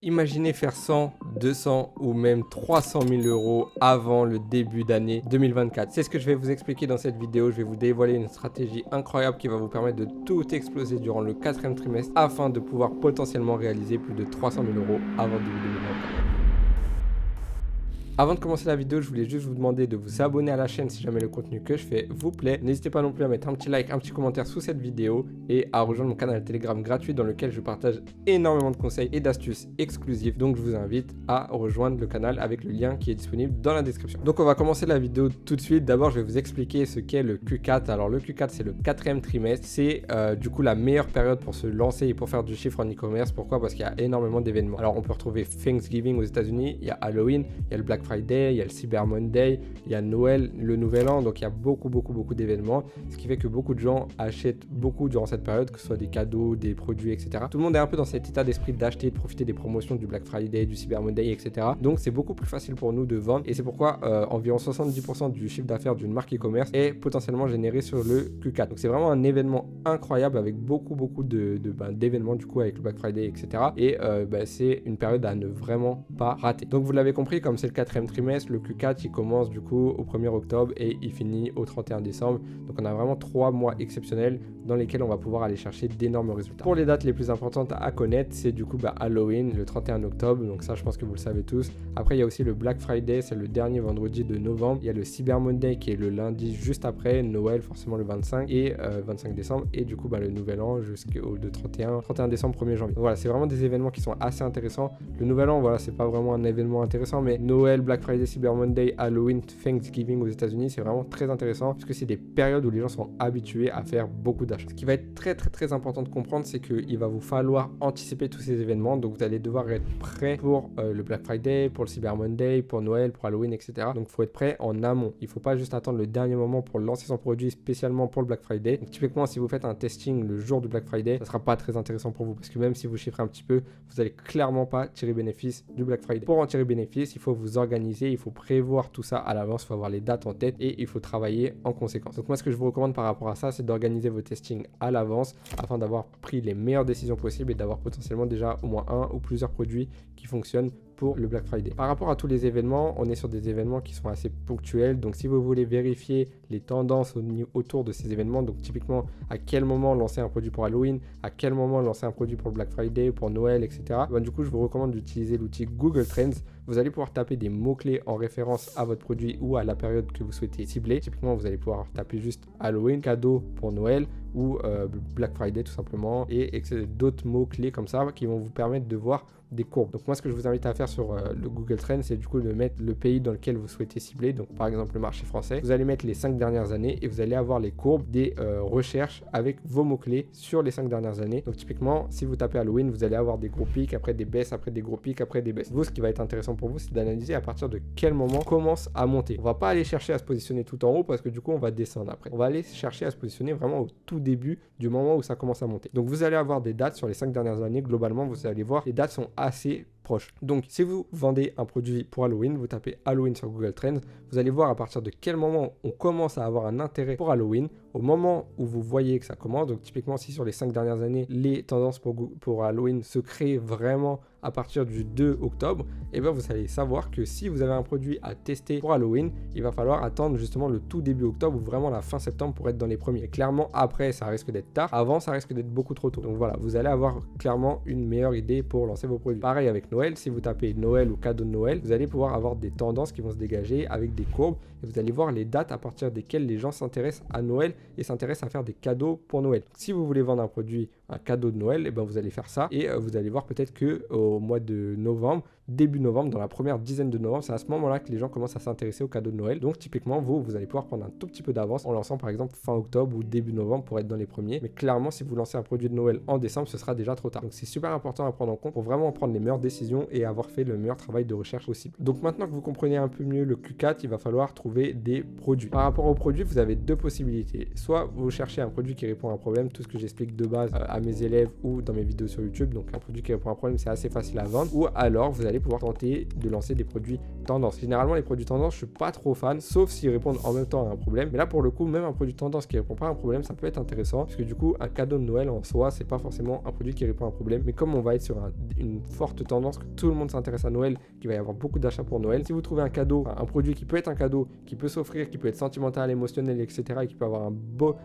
Imaginez faire 100, 200 ou même 300 000 euros avant le début d'année 2024. C'est ce que je vais vous expliquer dans cette vidéo. Je vais vous dévoiler une stratégie incroyable qui va vous permettre de tout exploser durant le 4e trimestre afin de pouvoir potentiellement réaliser plus de 300 000 euros avant le début 2024. Avant de commencer la vidéo, je voulais juste vous demander de vous abonner à la chaîne si jamais le contenu que je fais vous plaît. N'hésitez pas non plus à mettre un petit like, un petit commentaire sous cette vidéo et à rejoindre mon canal Telegram gratuit dans lequel je partage énormément de conseils et d'astuces exclusifs. Donc je vous invite à rejoindre le canal avec le lien qui est disponible dans la description. Donc on va commencer la vidéo tout de suite. D'abord, je vais vous expliquer ce qu'est le Q4. Alors le Q4, c'est le 4e trimestre. C'est du coup la meilleure période pour se lancer et pour faire du chiffre en e-commerce. Pourquoi? Parce qu'il y a énormément d'événements. Alors on peut retrouver Thanksgiving aux États-Unis, il y a Halloween, il y a le Black Friday, il y a le Cyber Monday, il y a Noël, le Nouvel An, donc il y a beaucoup d'événements, ce qui fait que beaucoup de gens achètent beaucoup durant cette période, que ce soit des cadeaux, des produits, etc. Tout le monde est un peu dans cet état d'esprit d'acheter, de profiter des promotions du Black Friday, du Cyber Monday, etc. Donc c'est beaucoup plus facile pour nous de vendre et c'est pourquoi environ 70% du chiffre d'affaires d'une marque e-commerce est potentiellement généré sur le Q4. Donc c'est vraiment un événement incroyable avec beaucoup d'événements du coup avec le Black Friday, etc. Et c'est une période à ne vraiment pas rater. Donc vous l'avez compris, comme c'est le 4e trimestre, le Q4 il commence du coup au 1er octobre et il finit au 31 décembre. Donc on a vraiment 3 mois exceptionnels dans lesquels on va pouvoir aller chercher d'énormes résultats. Pour les dates les plus importantes à connaître, c'est du coup Halloween, le 31 octobre. Donc ça, je pense que vous le savez tous. Après, il y a aussi le Black Friday, c'est le dernier vendredi de novembre. Il y a le Cyber Monday qui est le lundi juste après Noël, forcément le 25 et 25 décembre. Et du coup, le Nouvel An jusqu'au 31 décembre, 1er janvier. Donc voilà, c'est vraiment des événements qui sont assez intéressants. Le Nouvel An, voilà, c'est pas vraiment un événement intéressant, mais Noël, Black Friday, Cyber Monday, Halloween, Thanksgiving aux États-Unis, c'est vraiment très intéressant parce que c'est des périodes où les gens sont habitués à faire beaucoup d'achats. Ce qui va être très important de comprendre, c'est qu'il va vous falloir anticiper tous ces événements. Donc vous allez devoir être prêt pour le Black Friday, pour le Cyber Monday, pour Noël, pour Halloween, etc. Donc il faut être prêt en amont. Il ne faut pas juste attendre le dernier moment pour lancer son produit spécialement pour le Black Friday. Donc typiquement, si vous faites un testing le jour du Black Friday, ça ne sera pas très intéressant pour vous parce que même si vous chiffrez un petit peu, vous n'allez clairement pas tirer bénéfice du Black Friday. Pour en tirer bénéfice, il faut vous organiser, il faut prévoir tout ça à l'avance, il faut avoir les dates en tête et il faut travailler en conséquence. Donc moi, ce que je vous recommande par rapport à ça, c'est d'organiser vos testings à l'avance afin d'avoir pris les meilleures décisions possibles et d'avoir potentiellement déjà au moins un ou plusieurs produits qui fonctionnent pour le Black Friday. Par rapport à tous les événements, on est sur des événements qui sont assez ponctuels. Donc si vous voulez vérifier les tendances autour de ces événements, donc typiquement à quel moment lancer un produit pour Halloween, à quel moment lancer un produit pour le Black Friday, pour Noël, etc. Du coup, je vous recommande d'utiliser l'outil Google Trends. Vous allez pouvoir taper des mots-clés en référence à votre produit ou à la période que vous souhaitez cibler. Typiquement, vous allez pouvoir taper juste Halloween, cadeau pour Noël ou Black Friday tout simplement et d'autres mots-clés comme ça qui vont vous permettre de voir des courbes. Donc moi, ce que je vous invite à faire sur le Google Trends, c'est du coup de mettre le pays dans lequel vous souhaitez cibler. Donc par exemple le marché français. Vous allez mettre les 5 dernières années et vous allez avoir les courbes des recherches avec vos mots-clés sur les 5 dernières années. Donc typiquement, si vous tapez Halloween, vous allez avoir des gros pics, après des baisses, après des gros pics, après des baisses. Vous, ce qui va être intéressant pour vous, c'est d'analyser à partir de quel moment commence à monter. On va pas aller chercher à se positionner tout en haut parce que du coup, on va descendre après. On va aller chercher à se positionner vraiment au tout début du moment où ça commence à monter. Donc vous allez avoir des dates sur les 5 dernières années. Globalement, vous allez voir, les dates sont assez proches. Donc si vous vendez un produit pour Halloween, vous tapez Halloween sur Google Trends, vous allez voir à partir de quel moment on commence à avoir un intérêt pour Halloween. Au moment où vous voyez que ça commence, donc typiquement si sur les 5 dernières années, les tendances pour Halloween se créent vraiment à partir du 2 octobre, et bien vous allez savoir que si vous avez un produit à tester pour Halloween, il va falloir attendre justement le tout début octobre ou vraiment la fin septembre pour être dans les premiers. Et clairement, après, ça risque d'être tard. Avant, ça risque d'être beaucoup trop tôt. Donc voilà, vous allez avoir clairement une meilleure idée pour lancer vos produits. Pareil avec Noël, si vous tapez Noël ou cadeau de Noël, vous allez pouvoir avoir des tendances qui vont se dégager avec des courbes et vous allez voir les dates à partir desquelles les gens s'intéressent à Noël et s'intéressent à faire des cadeaux pour Noël. Donc, si vous voulez vendre un produit, un cadeau de Noël, et ben vous allez faire ça et vous allez voir peut-être que au mois de novembre, début novembre, dans la première dizaine de novembre, c'est à ce moment-là que les gens commencent à s'intéresser aux cadeaux de Noël. Donc typiquement, vous allez pouvoir prendre un tout petit peu d'avance en lançant par exemple fin octobre ou début novembre pour être dans les premiers. Mais clairement, si vous lancez un produit de Noël en décembre, ce sera déjà trop tard. Donc c'est super important à prendre en compte pour vraiment prendre les meilleures décisions et avoir fait le meilleur travail de recherche possible. Donc maintenant que vous comprenez un peu mieux le Q4, il va falloir trouver des produits. Par rapport aux produits, vous avez deux possibilités. Soit vous cherchez un produit qui répond à un problème, tout ce que j'explique de base à mes élèves ou dans mes vidéos sur YouTube. Donc un produit qui répond à un problème, c'est assez facile à vendre. Ou alors vous allez allez pouvoir tenter de lancer des produits tendance. Généralement, les produits tendance, je suis pas trop fan, sauf s'ils répondent en même temps à un problème. Mais là, pour le coup, même un produit tendance qui répond pas à un problème, ça peut être intéressant, parce que du coup, un cadeau de Noël en soi, c'est pas forcément un produit qui répond à un problème. Mais comme on va être sur une forte tendance, que tout le monde s'intéresse à Noël, qu'il va y avoir beaucoup d'achats pour Noël, si vous trouvez un cadeau, un produit qui peut être un cadeau, qui peut s'offrir, qui peut être sentimental, émotionnel, etc., et qui peut avoir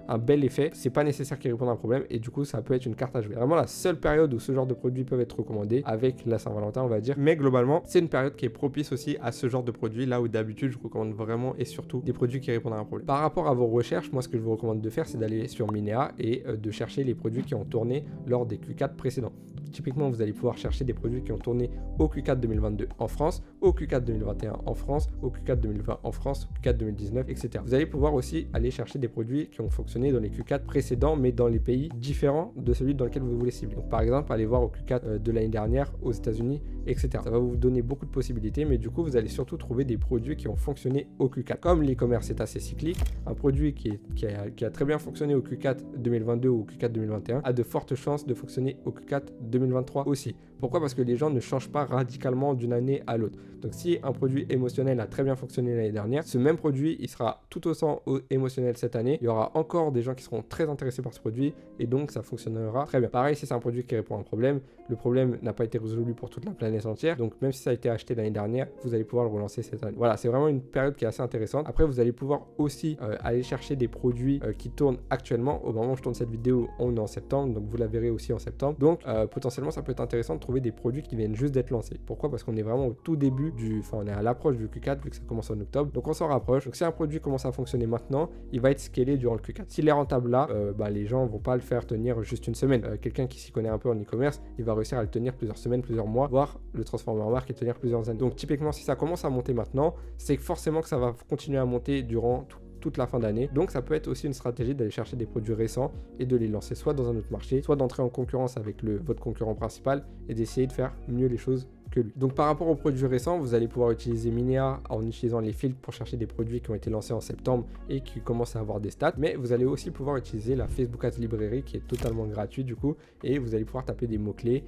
un bel effet, c'est pas nécessaire qu'il réponde à un problème, et du coup, ça peut être une carte à jouer. Vraiment la seule période où ce genre de produits peuvent être recommandés, avec la Saint-Valentin, on va dire. Mais globalement, c'est une période qui est propice aussi à ce genre de produits, là où d'habitude, je recommande vraiment et surtout des produits qui répondent à un problème. Par rapport à vos recherches, moi, ce que je vous recommande de faire, c'est d'aller sur Minea et de chercher les produits qui ont tourné lors des Q4 précédents. Typiquement, vous allez pouvoir chercher des produits qui ont tourné au Q4 2022 en France, au Q4 2021 en France, au Q4 2020 en France, au Q4 2019, etc. Vous allez pouvoir aussi aller chercher des produits qui ont fonctionné dans les Q4 précédents, mais dans les pays différents de celui dans lequel vous voulez cibler. Donc, par exemple, allez voir au Q4 de l'année dernière aux États-Unis, etc. Ça va vous donner beaucoup de possibilités, mais du coup, vous allez surtout trouver des produits qui ont fonctionné au Q4. Comme l'e-commerce est assez cyclique, un produit qui a très bien fonctionné au Q4 2022 ou au Q4 2021 a de fortes chances de fonctionner au Q4 2023 aussi. Pourquoi? Parce que les gens ne changent pas radicalement d'une année à l'autre. Donc si un produit émotionnel a très bien fonctionné l'année dernière, ce même produit, il sera tout autant émotionnel cette année. Il y aura encore des gens qui seront très intéressés par ce produit et donc ça fonctionnera très bien. Pareil, si c'est un produit qui répond à un problème, le problème n'a pas été résolu pour toute la planète entière. Donc même si ça a été acheté l'année dernière, vous allez pouvoir le relancer cette année. Voilà, c'est vraiment une période qui est assez intéressante. Après, vous allez pouvoir aussi aller chercher des produits qui tournent actuellement. Au moment où je tourne cette vidéo, on est en septembre, donc vous la verrez aussi en septembre. Donc potentiellement, ça peut être intéressant de trouver des produits qui viennent juste d'être lancés. Pourquoi? Parce qu'on est vraiment au tout début on est à l'approche du Q4 vu que ça commence en octobre. Donc on s'en rapproche. Donc si un produit commence à fonctionner maintenant, il va être scalé durant le Q4. S'il est rentable là, les gens vont pas le faire tenir juste une semaine. Quelqu'un qui s'y connaît un peu en e-commerce, il va réussir à le tenir plusieurs semaines, plusieurs mois, voire le transformer en marque et tenir plusieurs années. Donc typiquement, si ça commence à monter maintenant, c'est forcément que ça va continuer à monter durant toute la fin d'année. Donc ça peut être aussi une stratégie d'aller chercher des produits récents et de les lancer soit dans un autre marché, soit d'entrer en concurrence avec votre concurrent principal et d'essayer de faire mieux les choses que lui. Donc par rapport aux produits récents, vous allez pouvoir utiliser Minea en utilisant les filtres pour chercher des produits qui ont été lancés en septembre et qui commencent à avoir des stats, mais vous allez aussi pouvoir utiliser la Facebook Ads Library qui est totalement gratuite du coup, et vous allez pouvoir taper des mots-clés,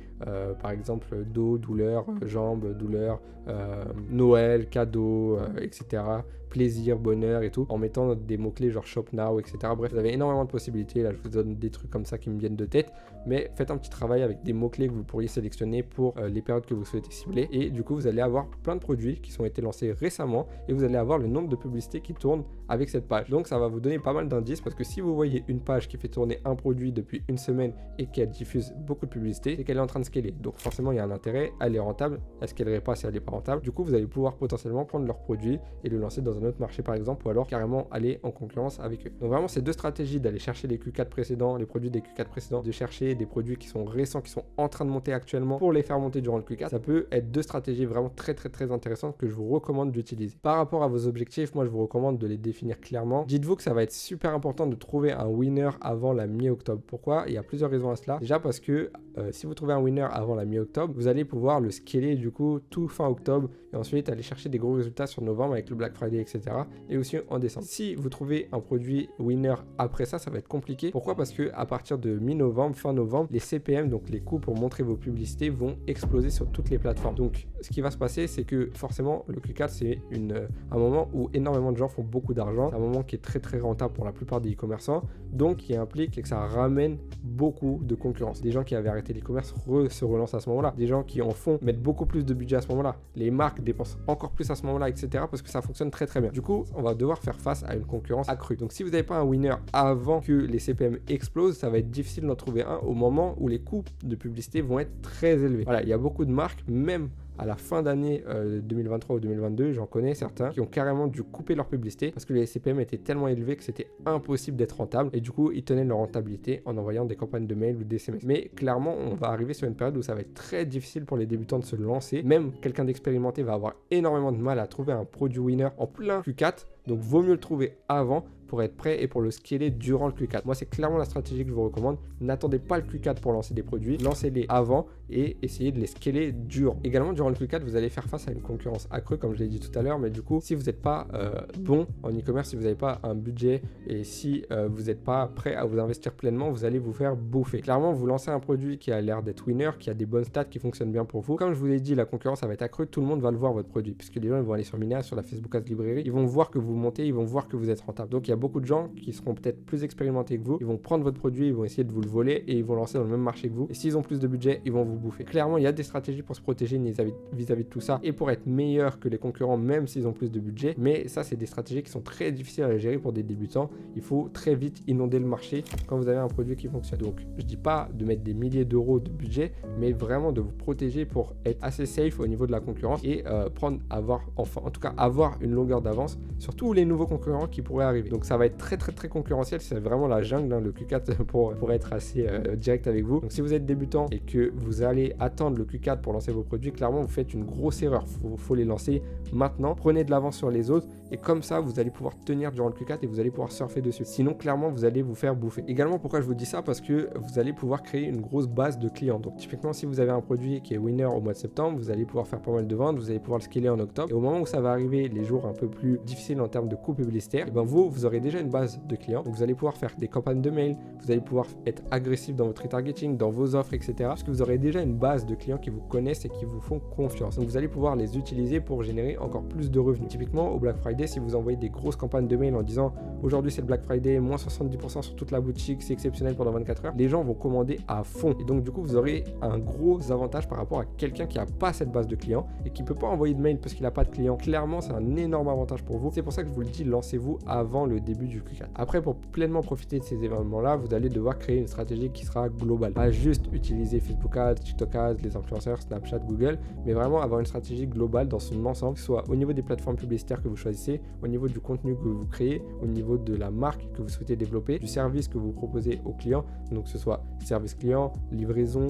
par exemple dos, douleur, jambes, douleur, Noël, cadeau, etc. plaisir, bonheur et tout, en mettant des mots-clés genre shop now, etc. Bref, vous avez énormément de possibilités. Là, je vous donne des trucs comme ça qui me viennent de tête, mais faites un petit travail avec des mots-clés que vous pourriez sélectionner pour les périodes que vous souhaitez cibler. Et du coup, vous allez avoir plein de produits qui ont été lancés récemment et vous allez avoir le nombre de publicités qui tournent avec cette page. Donc, ça va vous donner pas mal d'indices parce que si vous voyez une page qui fait tourner un produit depuis une semaine et qu'elle diffuse beaucoup de publicité, c'est qu'elle est en train de scaler. Donc, forcément, il y a un intérêt, elle est rentable. Elle scalerait pas si elle n'est pas rentable. Du coup, vous allez pouvoir potentiellement prendre leur produit et le lancer dans un autre marché par exemple, ou alors carrément aller en concurrence avec eux. Donc vraiment, ces deux stratégies d'aller chercher les Q4 précédents, les produits des Q4 précédents, de chercher des produits qui sont récents, qui sont en train de monter actuellement pour les faire monter durant le Q4, ça peut être deux stratégies vraiment très intéressantes que je vous recommande d'utiliser. Par rapport à vos objectifs, moi je vous recommande de les définir clairement. Dites-vous que ça va être super important de trouver un winner avant la mi-octobre. Pourquoi? Il y a plusieurs raisons à cela. Déjà parce que si vous trouvez un winner avant la mi-octobre, vous allez pouvoir le scaler du coup tout fin octobre et ensuite aller chercher des gros résultats sur novembre avec le Black Friday, etc. et aussi en décembre. Si vous trouvez un produit winner après ça, ça va être compliqué. Pourquoi? Parce que à partir de mi-novembre, fin novembre, les CPM, donc les coûts pour montrer vos publicités, vont exploser sur toutes les plateformes. Donc ce qui va se passer, c'est que forcément le Q4 c'est un moment où énormément de gens font beaucoup d'argent. C'est un moment qui est très rentable pour la plupart des e-commerçants, donc qui implique que ça ramène beaucoup de concurrence. Des gens qui avaient arrêté l'e-commerce se relancent à ce moment-là. Des gens qui en font mettent beaucoup plus de budget à ce moment-là. Les marques dépensent encore plus à ce moment-là, etc. parce que ça fonctionne très bien. Du coup, on va devoir faire face à une concurrence accrue. Donc si vous n'avez pas un winner avant que les CPM explosent, ça va être difficile d'en trouver un au moment où les coûts de publicité vont être très élevés. Voilà, il y a beaucoup de marques, même à la fin d'année 2023 ou 2022, j'en connais certains qui ont carrément dû couper leur publicité parce que les CPM étaient tellement élevés que c'était impossible d'être rentable et du coup ils tenaient leur rentabilité en envoyant des campagnes de mail ou des SMS. Mais clairement on va arriver sur une période où ça va être très difficile pour les débutants de se lancer. Même quelqu'un d'expérimenté va avoir énormément de mal à trouver un produit winner en plein Q4 Donc vaut mieux le trouver avant pour être prêt et pour le scaler durant le Q4. Moi, c'est clairement la stratégie que je vous recommande. N'attendez pas le Q4 pour lancer des produits, lancez-les avant et essayez de les scaler durant. Également, durant le Q4, vous allez faire face à une concurrence accrue, comme je l'ai dit tout à l'heure, mais du coup, si vous n'êtes pas bon en e-commerce, si vous n'avez pas un budget et si vous n'êtes pas prêt à vous investir pleinement, vous allez vous faire bouffer. Clairement, vous lancez un produit qui a l'air d'être winner, qui a des bonnes stats, qui fonctionne bien pour vous. Comme je vous l'ai dit, la concurrence, ça va être accrue, tout le monde va le voir, votre produit, puisque les gens ils vont aller sur Minea, sur la Facebook Ads librairie, ils vont voir que vous montez, ils vont voir que vous êtes rentable. Donc, il y a beaucoup de gens qui seront peut-être plus expérimentés que vous, ils vont prendre votre produit, ils vont essayer de vous le voler et ils vont lancer dans le même marché que vous. Et s'ils ont plus de budget, ils vont vous bouffer. Clairement, il y a des stratégies pour se protéger vis-à-vis de tout ça et pour être meilleur que les concurrents, même s'ils ont plus de budget. Mais ça, c'est des stratégies qui sont très difficiles à gérer pour des débutants. Il faut très vite inonder le marché quand vous avez un produit qui fonctionne. Donc, je dis pas de mettre des milliers d'euros de budget, mais vraiment de vous protéger pour être assez safe au niveau de la concurrence et avoir une longueur d'avance sur tous les nouveaux concurrents qui pourraient arriver. Donc, ça va être très concurrentiel, c'est vraiment la jungle, hein, le Q4 pour être assez direct avec vous. Donc si vous êtes débutant et que vous allez attendre le Q4 pour lancer vos produits, clairement vous faites une grosse erreur. Faut les lancer maintenant, prenez de l'avance sur les autres et comme ça vous allez pouvoir tenir durant le Q4 et vous allez pouvoir surfer dessus. Sinon clairement vous allez vous faire bouffer. Également pourquoi je vous dis ça, parce que vous allez pouvoir créer une grosse base de clients. Donc typiquement si vous avez un produit qui est winner au mois de septembre, vous allez pouvoir faire pas mal de ventes, vous allez pouvoir le scaler en octobre et au moment où ça va arriver, les jours un peu plus difficiles en termes de coûts publicitaires, et ben vous aurez déjà une base de clients. Donc vous allez pouvoir faire des campagnes de mail, vous allez pouvoir être agressif dans votre retargeting, dans vos offres, etc. Parce que vous aurez déjà une base de clients qui vous connaissent et qui vous font confiance. Donc vous allez pouvoir les utiliser pour générer encore plus de revenus. Typiquement au Black Friday, si vous envoyez des grosses campagnes de mail en disant aujourd'hui c'est le Black Friday, moins 70% sur toute la boutique, c'est exceptionnel pendant 24 heures, les gens vont commander à fond. Et donc du coup vous aurez un gros avantage par rapport à quelqu'un qui n'a pas cette base de clients et qui ne peut pas envoyer de mail parce qu'il n'a pas de clients. Clairement c'est un énorme avantage pour vous. C'est pour ça que je vous le dis, lancez-vous avant le début du Q4. Après, pour pleinement profiter de ces événements-là, vous allez devoir créer une stratégie qui sera globale. Pas juste utiliser Facebook Ads, TikTok Ads, les influenceurs, Snapchat, Google, mais vraiment avoir une stratégie globale dans son ensemble, que ce soit au niveau des plateformes publicitaires que vous choisissez, au niveau du contenu que vous créez, au niveau de la marque que vous souhaitez développer, du service que vous proposez aux clients, donc que ce soit service client, livraison,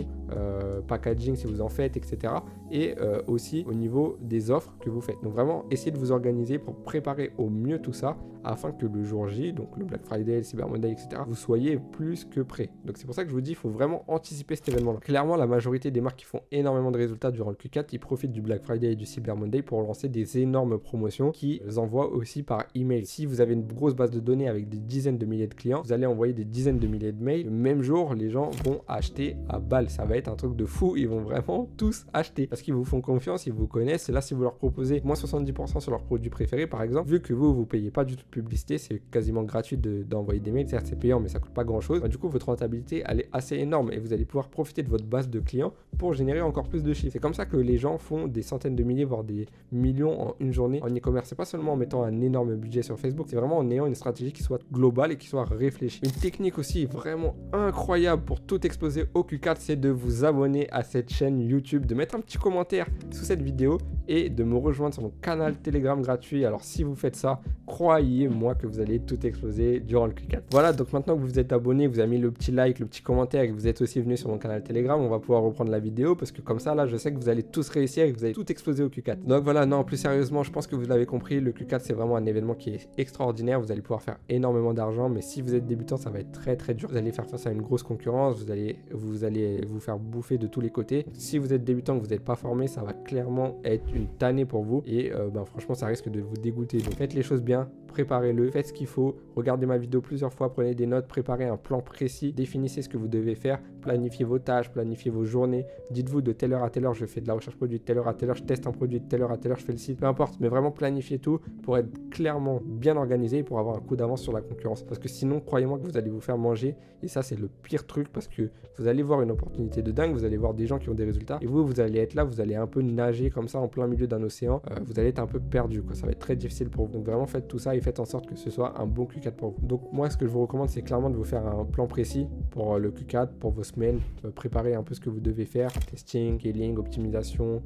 packaging si vous en faites, etc. Et aussi au niveau des offres que vous faites. Donc vraiment, essayez de vous organiser pour préparer au mieux tout ça afin que le jour J, donc le Black Friday, le Cyber Monday, etc., vous soyez plus que prêt. Donc c'est pour ça que je vous dis, il faut vraiment anticiper cet événement-là. Clairement, la majorité des marques qui font énormément de résultats durant le Q4, ils profitent du Black Friday et du Cyber Monday pour lancer des énormes promotions qui envoient aussi par email. Si vous avez une grosse base de données avec des dizaines de milliers de clients, vous allez envoyer des dizaines de milliers de mails. Le même jour, les gens vont acheter à balle. Ça va être un truc de fou. Ils vont vraiment tous acheter parce qu'ils vous font confiance, ils vous connaissent. Et là, si vous leur proposez moins 70% sur leurs produits préférés, par exemple, vu que vous payez pas du tout de publicité, c'est quasiment gratuit d'envoyer des mails. Certes, c'est payant, mais ça coûte pas grand chose. Du coup, votre rentabilité, elle est assez énorme et vous allez pouvoir profiter de votre base de clients pour générer encore plus de chiffres. C'est comme ça que les gens font des centaines de milliers, voire des millions en une journée en e-commerce. C'est pas seulement en mettant un énorme budget sur Facebook, c'est vraiment en ayant une stratégie qui soit globale et qui soit réfléchie. Une technique aussi vraiment incroyable pour tout exploser au Q4, c'est de vous abonner à cette chaîne YouTube, de mettre un petit commentaire sous cette vidéo et de me rejoindre sur mon canal Telegram gratuit. Alors si vous faites ça, croyez-moi que vous allez tout exploser durant le Q4. Voilà, donc maintenant que vous êtes abonné, vous avez mis le petit like, le petit commentaire et que vous êtes aussi venu sur mon canal Telegram, on va pouvoir reprendre la vidéo parce que comme ça, là, je sais que vous allez tous réussir et que vous allez tout exploser au Q4. Donc voilà, non, plus sérieusement, je pense que vous l'avez compris, le Q4, c'est vraiment un événement qui est extraordinaire. Vous allez pouvoir faire énormément d'argent, mais si vous êtes débutant, ça va être très dur. Vous allez faire face à une grosse concurrence, vous allez vous faire bouffer de tous les côtés. Si vous êtes débutant, que vous n'êtes pas formé, ça va clairement être une tannée pour vous et franchement, ça risque de vous dégoûter. Donc faites les choses bien, préparez-le, faites ce qu'il faut, regardez ma vidéo plusieurs fois, prenez des notes, préparez un plan précis, définissez ce que vous devez faire, planifiez vos tâches, planifiez vos journées, dites-vous de telle heure à telle heure je fais de la recherche produit, de telle heure à telle heure je teste un produit, de telle heure à telle heure je fais le site, peu importe, mais vraiment planifiez tout pour être clairement bien organisé et pour avoir un coup d'avance sur la concurrence, parce que sinon croyez-moi que vous allez vous faire manger et ça c'est le pire truc parce que vous allez voir une opportunité de dingue, vous allez voir des gens qui ont des résultats et vous allez être là, vous allez un peu nager comme ça en plein milieu d'un océan, vous allez être un peu perdu quoi, ça va être très difficile pour vous. Donc vraiment faites tout ça et faites en sorte que ce soit un bon Q4 pour vous. Donc moi ce que je vous recommande c'est clairement de vous faire un plan précis pour le Q4, pour vos semaines, préparer un peu ce que vous devez faire, testing, scaling, optimisation,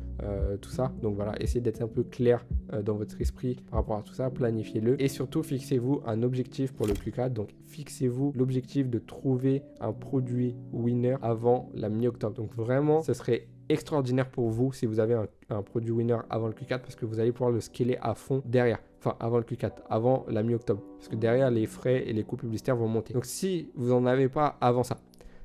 tout ça. Donc voilà, essayez d'être un peu clair dans votre esprit par rapport à tout ça, planifiez-le et surtout fixez-vous un objectif pour le Q4. Donc fixez-vous l'objectif de trouver un produit winner avant la mi-octobre. Donc vraiment ce serait extraordinaire pour vous si vous avez un produit winner avant le Q4 parce que vous allez pouvoir le scaler à fond derrière. Enfin, avant le Q4, avant la mi-octobre. Parce que derrière, les frais et les coûts publicitaires vont monter. Donc, si vous n'en avez pas avant ça,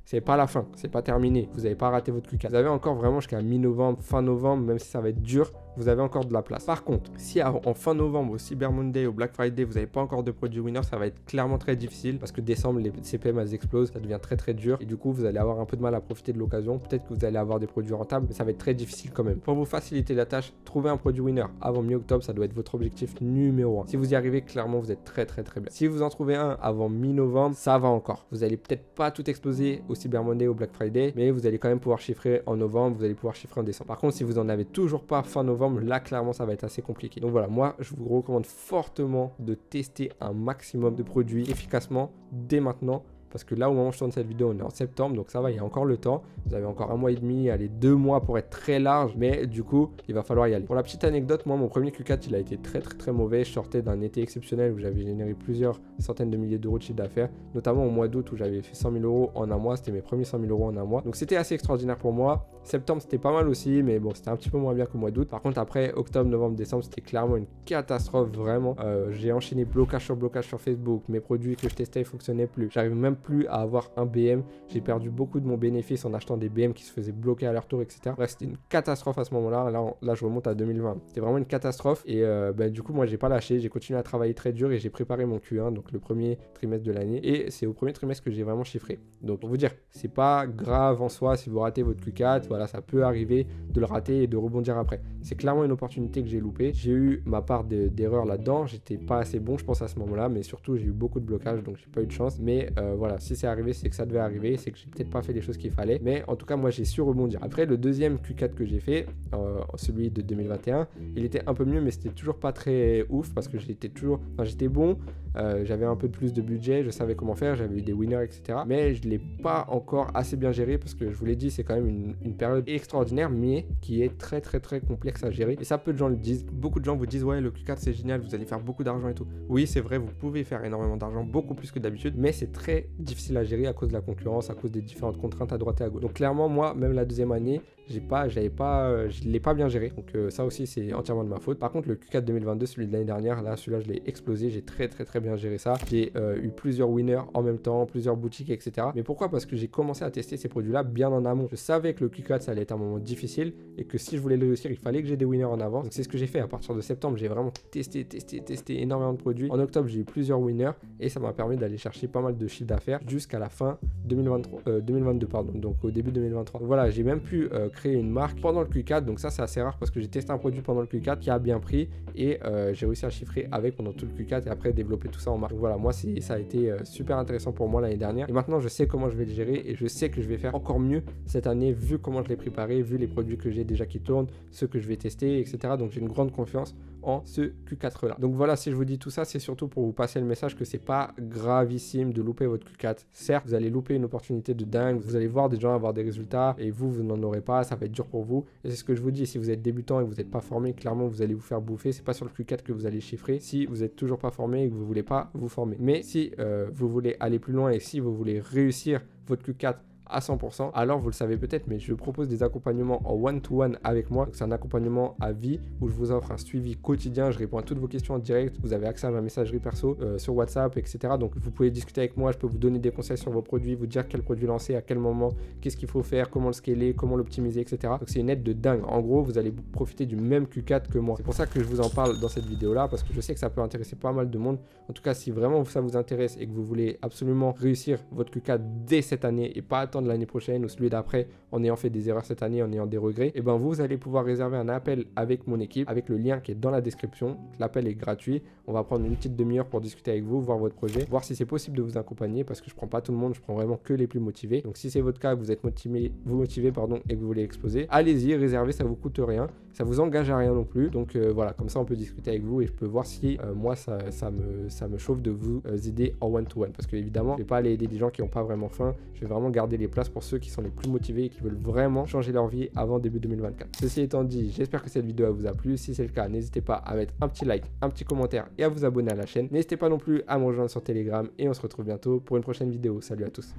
c'est pas la fin, c'est pas terminé. Vous n'avez pas raté votre Q4. Vous avez encore vraiment jusqu'à mi-novembre, fin novembre, même si ça va être dur, vous avez encore de la place. Par contre, si en fin novembre, au Cyber Monday, au Black Friday, vous n'avez pas encore de produits winner, ça va être clairement très difficile parce que décembre, les CPM elles explosent, ça devient très très dur et du coup, vous allez avoir un peu de mal à profiter de l'occasion. Peut-être que vous allez avoir des produits rentables, mais ça va être très difficile quand même. Pour vous faciliter la tâche, trouver un produit winner avant mi-octobre, ça doit être votre objectif numéro 1. Si vous y arrivez, clairement, vous êtes très très très bien. Si vous en trouvez un avant mi-novembre, ça va encore. Vous allez peut-être pas tout exploser au Cyber Monday, au Black Friday, mais vous allez quand même pouvoir chiffrer en novembre, vous allez pouvoir chiffrer en décembre. Par contre, si vous en avez toujours pas fin novembre, là, clairement, ça va être assez compliqué. Donc voilà, moi je vous recommande fortement de tester un maximum de produits efficacement dès maintenant. Parce que là, au moment où je tourne cette vidéo, on est en septembre, donc ça va, il y a encore le temps. Vous avez encore 1 mois et demi, allez 2 mois pour être très large, mais du coup, il va falloir y aller. Pour la petite anecdote, moi, mon premier Q4, il a été très très très mauvais. Je sortais d'un été exceptionnel où j'avais généré plusieurs centaines de milliers d'euros de chiffre d'affaires, notamment au mois d'août où j'avais fait 100 000 euros en un mois. C'était mes premiers 100 000 euros en un mois. Donc c'était assez extraordinaire pour moi. Septembre, c'était pas mal aussi, mais bon, c'était un petit peu moins bien qu'au mois d'août. Par contre, après octobre, novembre, décembre, c'était clairement une catastrophe, vraiment. J'ai enchaîné blocage sur Facebook. Mes produits que je testais ne fonctionnaient plus. J'arrive même plus à avoir un BM. J'ai perdu beaucoup de mon bénéfice en achetant des BM qui se faisaient bloquer à leur tour, etc. Bref, c'était une catastrophe à ce moment-là. Là, je remonte à 2020. C'était vraiment une catastrophe. Et du coup, moi, j'ai pas lâché. J'ai continué à travailler très dur et j'ai préparé mon Q1, donc le premier trimestre de l'année. Et c'est au premier trimestre que j'ai vraiment chiffré. Donc, pour vous dire, c'est pas grave en soi si vous ratez votre Q4. Voilà, ça peut arriver de le rater et de rebondir après. C'est clairement une opportunité que j'ai loupée. J'ai eu ma part d'erreur là-dedans. J'étais pas assez bon, je pense, à ce moment-là. Mais surtout, j'ai eu beaucoup de blocages, donc j'ai pas eu de chance. Mais voilà, si c'est arrivé, c'est que ça devait arriver, c'est que j'ai peut-être pas fait les choses qu'il fallait, mais en tout cas moi j'ai su rebondir. Après le deuxième Q4 que j'ai fait, celui de 2021, il était un peu mieux, mais c'était toujours pas très ouf parce que j'étais bon, j'avais un peu plus de budget, je savais comment faire, j'avais eu des winners, etc. Mais je l'ai pas encore assez bien géré parce que je vous l'ai dit, c'est quand même une période extraordinaire, mais qui est très très très complexe à gérer. Et ça, peu de gens le disent. Beaucoup de gens vous disent ouais, le Q4 c'est génial, vous allez faire beaucoup d'argent et tout. Oui, c'est vrai, vous pouvez faire énormément d'argent, beaucoup plus que d'habitude, mais c'est très difficile à gérer à cause de la concurrence, à cause des différentes contraintes à droite et à gauche. Donc clairement, moi, même la deuxième année, je l'ai pas bien géré. Donc ça aussi, c'est entièrement de ma faute. Par contre, le Q4 2022, celui de l'année dernière, là, celui-là, je l'ai explosé. J'ai très très très bien géré ça. J'ai eu plusieurs winners en même temps, plusieurs boutiques, etc. Mais pourquoi? Parce que j'ai commencé à tester ces produits-là bien en amont. Je savais que le Q4, ça allait être un moment difficile et que si je voulais le réussir, il fallait que j'ai des winners en avance. Donc c'est ce que j'ai fait. À partir de septembre, j'ai vraiment testé énormément de produits. En octobre, j'ai eu plusieurs winners et ça m'a permis d'aller chercher pas mal de chiffre d'affaires jusqu'à la fin 2022, pardon, donc au début 2023. Donc voilà, j'ai même pu créer une marque pendant le Q4, donc ça c'est assez rare parce que j'ai testé un produit pendant le Q4 qui a bien pris et j'ai réussi à chiffrer avec pendant tout le Q4 et après développer tout ça en marque. Donc voilà, moi ça a été super intéressant pour moi l'année dernière et maintenant je sais comment je vais le gérer et je sais que je vais faire encore mieux cette année vu comment je l'ai préparé, vu les produits que j'ai déjà qui tournent, ceux que je vais tester, etc. Donc j'ai une grande confiance en ce Q4 là. Donc voilà, si je vous dis tout ça, c'est surtout pour vous passer le message que c'est pas gravissime de louper votre Q4. Certes, vous allez louper une opportunité de dingue, vous allez voir des gens avoir des résultats et vous n'en aurez pas, ça va être dur pour vous. Et c'est ce que je vous dis, si vous êtes débutant et que vous n'êtes pas formé, clairement vous allez vous faire bouffer. C'est pas sur le Q4 que vous allez chiffrer si vous êtes toujours pas formé et que vous voulez pas vous former. Mais si vous voulez aller plus loin et si vous voulez réussir votre Q4 à 100%, alors vous le savez peut-être, mais je propose des accompagnements en one-to-one avec moi. C'est un accompagnement à vie où je vous offre un suivi quotidien, je réponds à toutes vos questions en direct, vous avez accès à ma messagerie perso sur WhatsApp, etc. Donc vous pouvez discuter avec moi, je peux vous donner des conseils sur vos produits, vous dire quel produit lancer, à quel moment, qu'est-ce qu'il faut faire, comment le scaler, comment l'optimiser, etc. Donc c'est une aide de dingue. En gros, vous allez profiter du même Q4 que moi. C'est pour ça que je vous en parle dans cette vidéo-là, parce que je sais que ça peut intéresser pas mal de monde. En tout cas, si vraiment ça vous intéresse et que vous voulez absolument réussir votre Q4 dès cette année et pas attendre l'année prochaine ou celui d'après en ayant fait des erreurs cette année, en ayant des regrets, et ben vous allez pouvoir réserver un appel avec mon équipe, avec le lien qui est dans la description. L'appel est gratuit. On va prendre une petite demi-heure pour discuter avec vous, voir votre projet, voir si c'est possible de vous accompagner parce que je prends pas tout le monde, je prends vraiment que les plus motivés. Donc si c'est votre cas, que vous êtes motivé, et que vous voulez exploser, allez-y, réservez, ça vous coûte rien, ça vous engage à rien non plus. Donc voilà, comme ça on peut discuter avec vous et je peux voir si moi ça me chauffe de vous aider en one-to-one parce que évidemment je vais pas aller aider des gens qui n'ont pas vraiment faim, je vais vraiment garder les places pour ceux qui sont les plus motivés et qui veulent vraiment changer leur vie avant début 2024. Ceci étant dit, j'espère que cette vidéo vous a plu. Si c'est le cas, n'hésitez pas à mettre un petit like, un petit commentaire et à vous abonner à la chaîne. N'hésitez pas non plus à me rejoindre sur Telegram et on se retrouve bientôt pour une prochaine vidéo. Salut à tous.